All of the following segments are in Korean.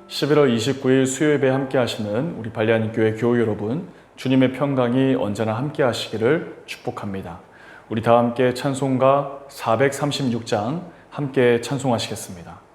11월 29일 수요예배 함께 하시는 우리 발리하님교회 교우 여러분, 주님의 평강이 언제나 함께 하시기를 축복합니다. 우리 다 함께 찬송가 436장 함께 찬송하시겠습니다.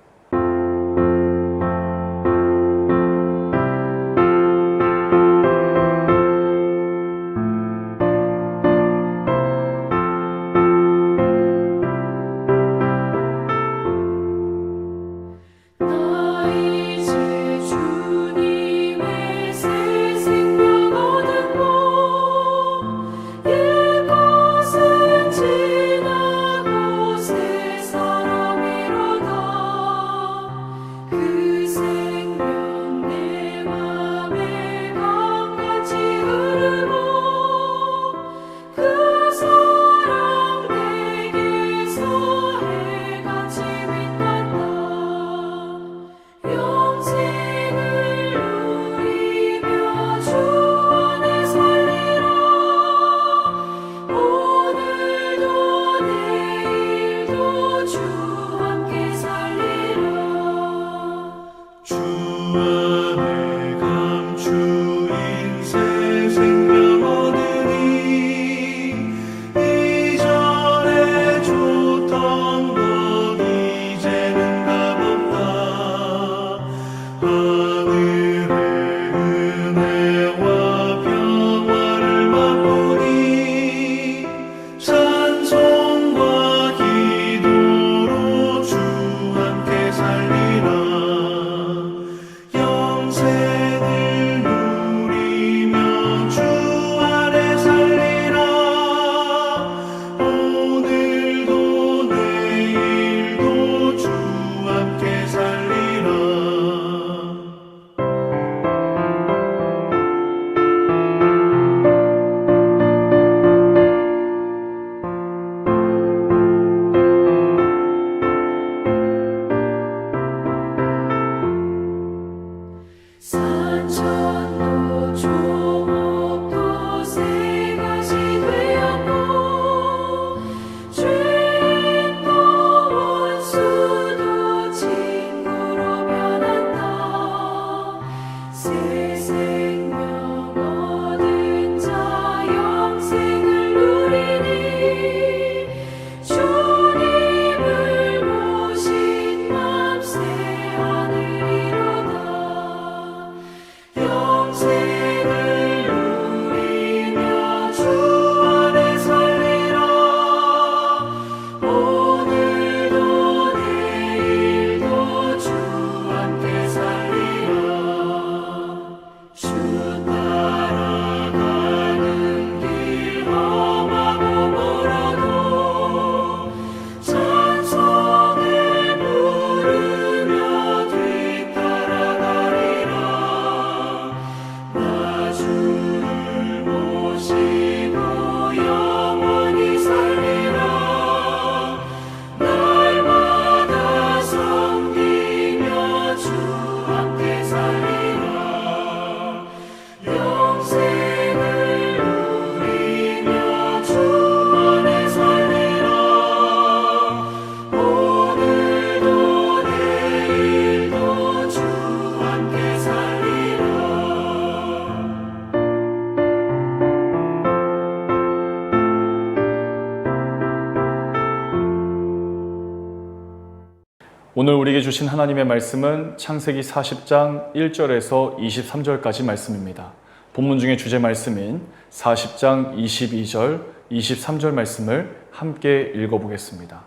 오늘 우리에게 주신 하나님의 말씀은 창세기 40장 1절에서 23절까지 말씀입니다. 본문 중에 주제 말씀인 40장 22절, 23절 말씀을 함께 읽어보겠습니다.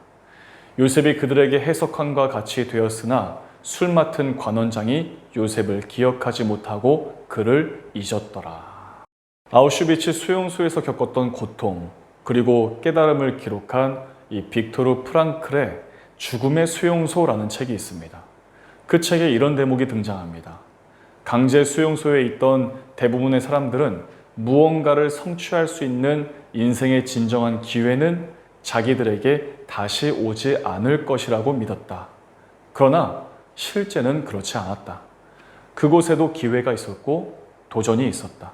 요셉이 그들에게 해석함과 같이 되었으나 술 맡은 관원장이 요셉을 기억하지 못하고 그를 잊었더라. 아우슈비츠 수용소에서 겪었던 고통, 그리고 깨달음을 기록한 이 빅토르 프랑클의 죽음의 수용소라는 책이 있습니다. 그 책에 이런 대목이 등장합니다. 강제 수용소에 있던 대부분의 사람들은 무언가를 성취할 수 있는 인생의 진정한 기회는 자기들에게 다시 오지 않을 것이라고 믿었다. 그러나 실제는 그렇지 않았다. 그곳에도 기회가 있었고 도전이 있었다.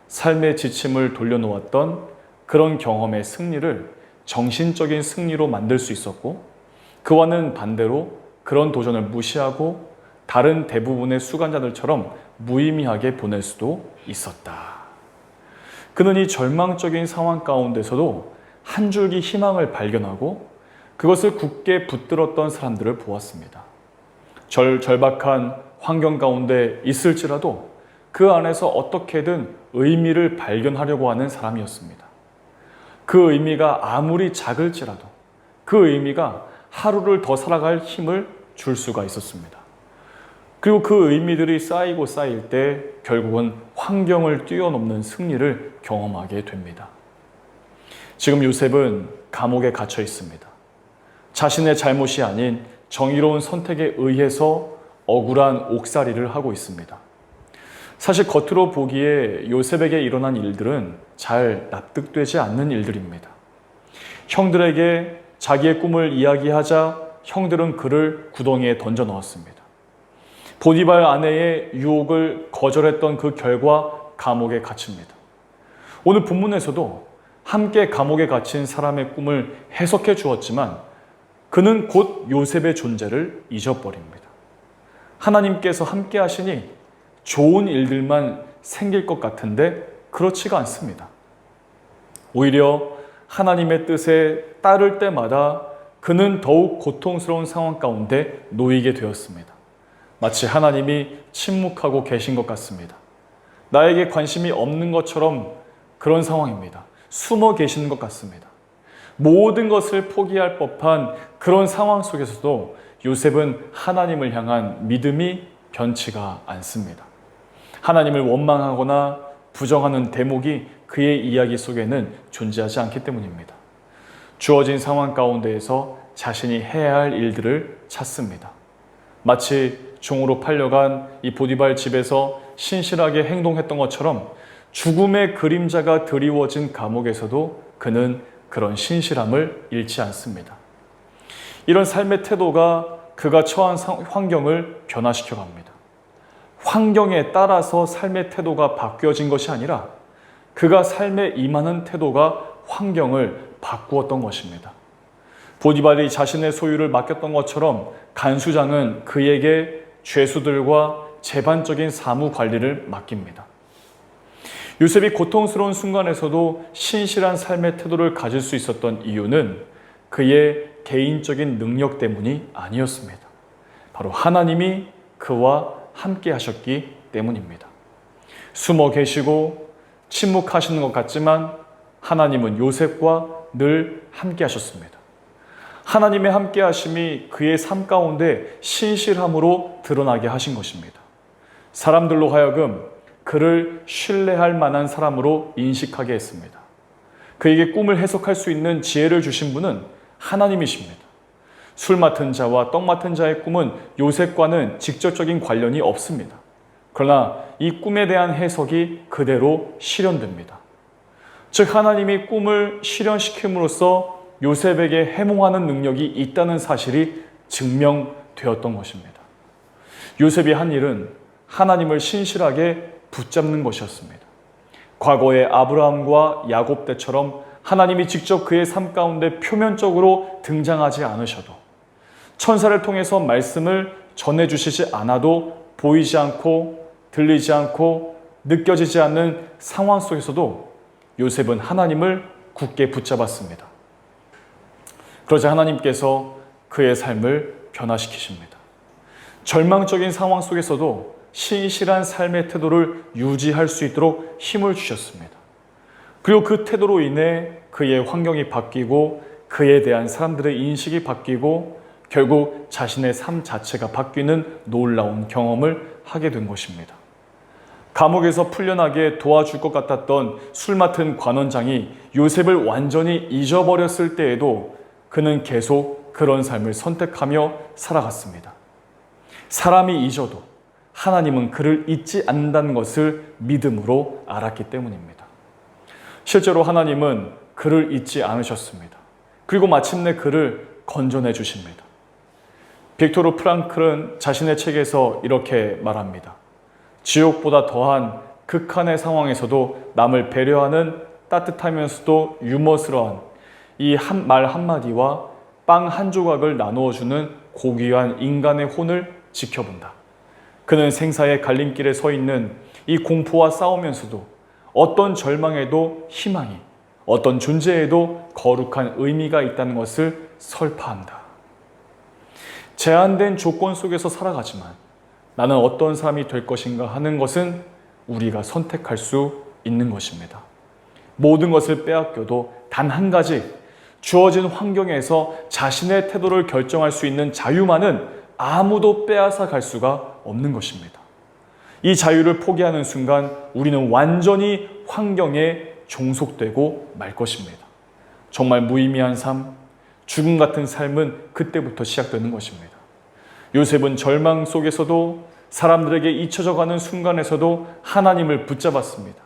삶의 지침을 돌려놓았던 그런 경험의 승리를 정신적인 승리로 만들 수 있었고, 그와는 반대로 그런 도전을 무시하고 다른 대부분의 수간자들처럼 무의미하게 보낼 수도 있었다. 그는 이 절망적인 상황 가운데서도 한 줄기 희망을 발견하고 그것을 굳게 붙들었던 사람들을 보았습니다. 절박한 환경 가운데 있을지라도 그 안에서 어떻게든 의미를 발견하려고 하는 사람이었습니다. 그 의미가 아무리 작을지라도 그 의미가 하루를 더 살아갈 힘을 줄 수가 있었습니다. 그리고 그 의미들이 쌓이고 쌓일 때 결국은 환경을 뛰어넘는 승리를 경험하게 됩니다. 지금 요셉은 감옥에 갇혀 있습니다. 자신의 잘못이 아닌 정의로운 선택에 의해서 억울한 옥살이를 하고 있습니다. 사실 겉으로 보기에 요셉에게 일어난 일들은 잘 납득되지 않는 일들입니다. 형들에게 자기의 꿈을 이야기하자 형들은 그를 구덩이에 던져 넣었습니다. 보디발 아내의 유혹을 거절했던 그 결과 감옥에 갇힙니다. 오늘 본문에서도 함께 감옥에 갇힌 사람의 꿈을 해석해 주었지만 그는 곧 요셉의 존재를 잊어버립니다. 하나님께서 함께 하시니 좋은 일들만 생길 것 같은데 그렇지가 않습니다. 오히려 하나님의 뜻에 따를 때마다 그는 더욱 고통스러운 상황 가운데 놓이게 되었습니다. 마치 하나님이 침묵하고 계신 것 같습니다. 나에게 관심이 없는 것처럼 그런 상황입니다. 숨어 계시는 것 같습니다. 모든 것을 포기할 법한 그런 상황 속에서도 요셉은 하나님을 향한 믿음이 변치가 않습니다. 하나님을 원망하거나 부정하는 대목이 그의 이야기 속에는 존재하지 않기 때문입니다. 주어진 상황 가운데에서 자신이 해야 할 일들을 찾습니다. 마치 종으로 팔려간 이 보디발 집에서 신실하게 행동했던 것처럼 죽음의 그림자가 드리워진 감옥에서도 그는 그런 신실함을 잃지 않습니다. 이런 삶의 태도가 그가 처한 환경을 변화시켜 갑니다. 환경에 따라서 삶의 태도가 바뀌어진 것이 아니라 그가 삶에 임하는 태도가 환경을 바꾸었던 것입니다. 보디발이 자신의 소유를 맡겼던 것처럼 간수장은 그에게 죄수들과 재반적인 사무 관리를 맡깁니다. 요셉이 고통스러운 순간에서도 신실한 삶의 태도를 가질 수 있었던 이유는 그의 개인적인 능력 때문이 아니었습니다. 바로 하나님이 그와 함께 하셨기 때문입니다. 숨어 계시고 침묵하시는 것 같지만 하나님은 요셉과 늘 함께 하셨습니다. 하나님의 함께 하심이 그의 삶 가운데 신실함으로 드러나게 하신 것입니다. 사람들로 하여금 그를 신뢰할 만한 사람으로 인식하게 했습니다. 그에게 꿈을 해석할 수 있는 지혜를 주신 분은 하나님이십니다. 술 맡은 자와 떡 맡은 자의 꿈은 요셉과는 직접적인 관련이 없습니다. 그러나 이 꿈에 대한 해석이 그대로 실현됩니다. 즉 하나님이 꿈을 실현시킴으로써 요셉에게 해몽하는 능력이 있다는 사실이 증명되었던 것입니다. 요셉이 한 일은 하나님을 신실하게 붙잡는 것이었습니다. 과거의 아브라함과 야곱 때처럼 하나님이 직접 그의 삶 가운데 표면적으로 등장하지 않으셔도 천사를 통해서 말씀을 전해주시지 않아도 보이지 않고 들리지 않고 느껴지지 않는 상황 속에서도 요셉은 하나님을 굳게 붙잡았습니다. 그러자 하나님께서 그의 삶을 변화시키십니다. 절망적인 상황 속에서도 신실한 삶의 태도를 유지할 수 있도록 힘을 주셨습니다. 그리고 그 태도로 인해 그의 환경이 바뀌고 그에 대한 사람들의 인식이 바뀌고 결국 자신의 삶 자체가 바뀌는 놀라운 경험을 하게 된 것입니다. 감옥에서 풀려나게 도와줄 것 같았던 술 맡은 관원장이 요셉을 완전히 잊어버렸을 때에도 그는 계속 그런 삶을 선택하며 살아갔습니다. 사람이 잊어도 하나님은 그를 잊지 않는다는 것을 믿음으로 알았기 때문입니다. 실제로 하나님은 그를 잊지 않으셨습니다. 그리고 마침내 그를 건져내 주십니다. 빅토르 프랑클은 자신의 책에서 이렇게 말합니다. 지옥보다 더한 극한의 상황에서도 남을 배려하는 따뜻하면서도 유머스러운 이 말 한마디와 빵 한 조각을 나누어주는 고귀한 인간의 혼을 지켜본다. 그는 생사의 갈림길에 서 있는 이 공포와 싸우면서도 어떤 절망에도 희망이, 어떤 존재에도 거룩한 의미가 있다는 것을 설파한다. 제한된 조건 속에서 살아가지만 나는 어떤 사람이 될 것인가 하는 것은 우리가 선택할 수 있는 것입니다. 모든 것을 빼앗겨도 단 한 가지, 주어진 환경에서 자신의 태도를 결정할 수 있는 자유만은 아무도 빼앗아 갈 수가 없는 것입니다. 이 자유를 포기하는 순간 우리는 완전히 환경에 종속되고 말 것입니다. 정말 무의미한 삶, 죽음 같은 삶은 그때부터 시작되는 것입니다. 요셉은 절망 속에서도 사람들에게 잊혀져가는 순간에서도 하나님을 붙잡았습니다.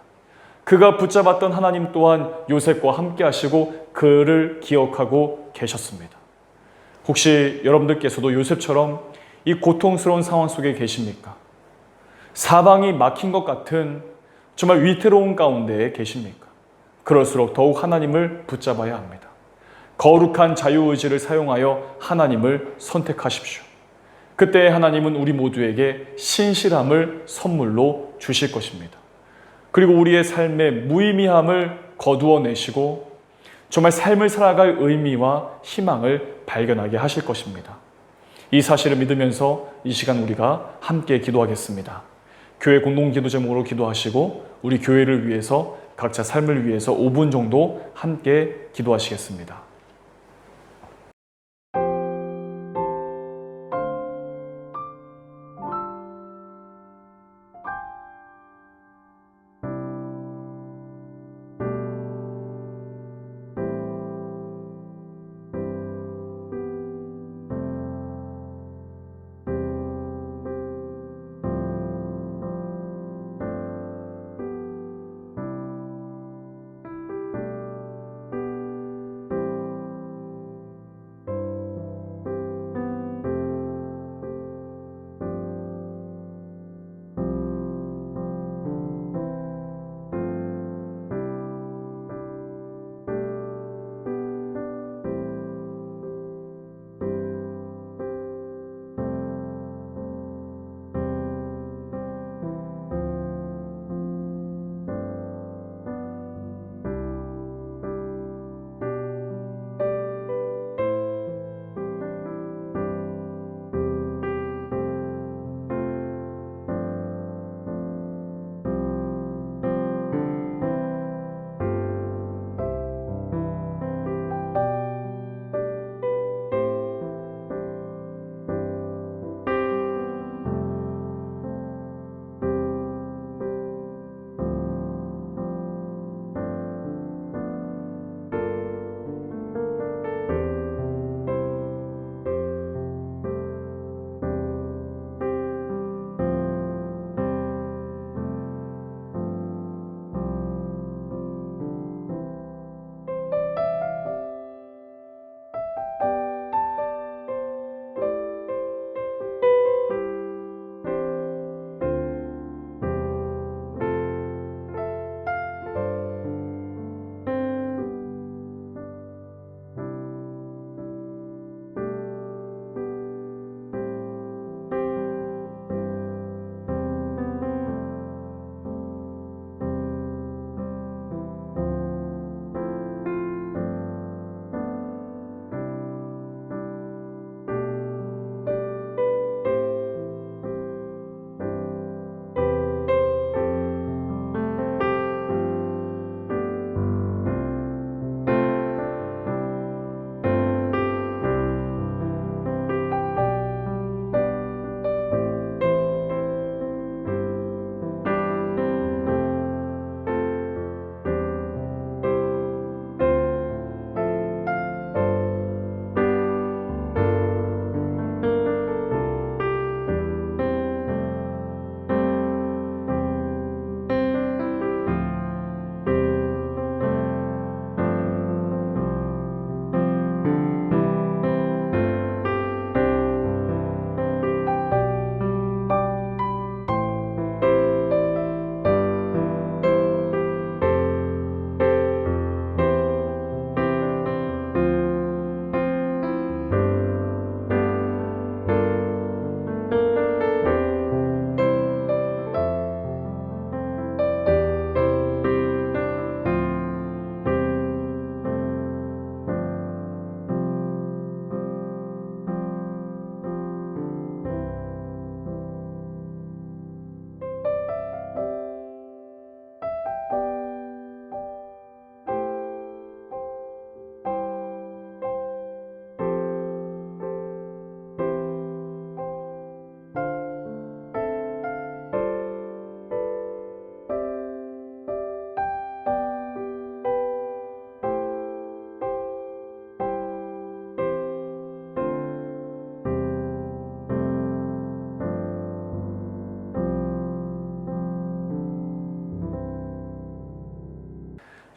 그가 붙잡았던 하나님 또한 요셉과 함께 하시고 그를 기억하고 계셨습니다. 혹시 여러분들께서도 요셉처럼 이 고통스러운 상황 속에 계십니까? 사방이 막힌 것 같은 정말 위태로운 가운데에 계십니까? 그럴수록 더욱 하나님을 붙잡아야 합니다. 거룩한 자유의지를 사용하여 하나님을 선택하십시오. 그때 하나님은 우리 모두에게 신실함을 선물로 주실 것입니다. 그리고 우리의 삶의 무의미함을 거두어내시고 정말 삶을 살아갈 의미와 희망을 발견하게 하실 것입니다. 이 사실을 믿으면서 이 시간 우리가 함께 기도하겠습니다. 교회 공동기도 제목으로 기도하시고 우리 교회를 위해서 각자 삶을 위해서 5분 정도 함께 기도하시겠습니다.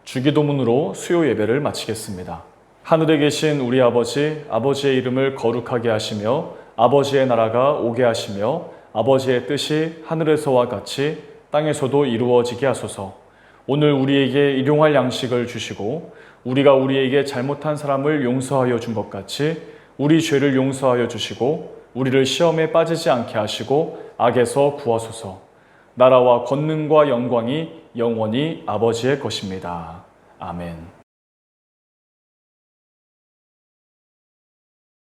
주기도문으로 수요 예배를 마치겠습니다. 하늘에 계신 우리 아버지, 아버지의 이름을 거룩하게 하시며 아버지의 나라가 오게 하시며 아버지의 뜻이 하늘에서와 같이 땅에서도 이루어지게 하소서. 오늘 우리에게 일용할 양식을 주시고 우리가 우리에게 잘못한 사람을 용서하여 준 것 같이 우리 죄를 용서하여 주시고 우리를 시험에 빠지지 않게 하시고 악에서 구하소서. 나라와 권능과 영광이 영원히 아버지의 것입니다. 아멘.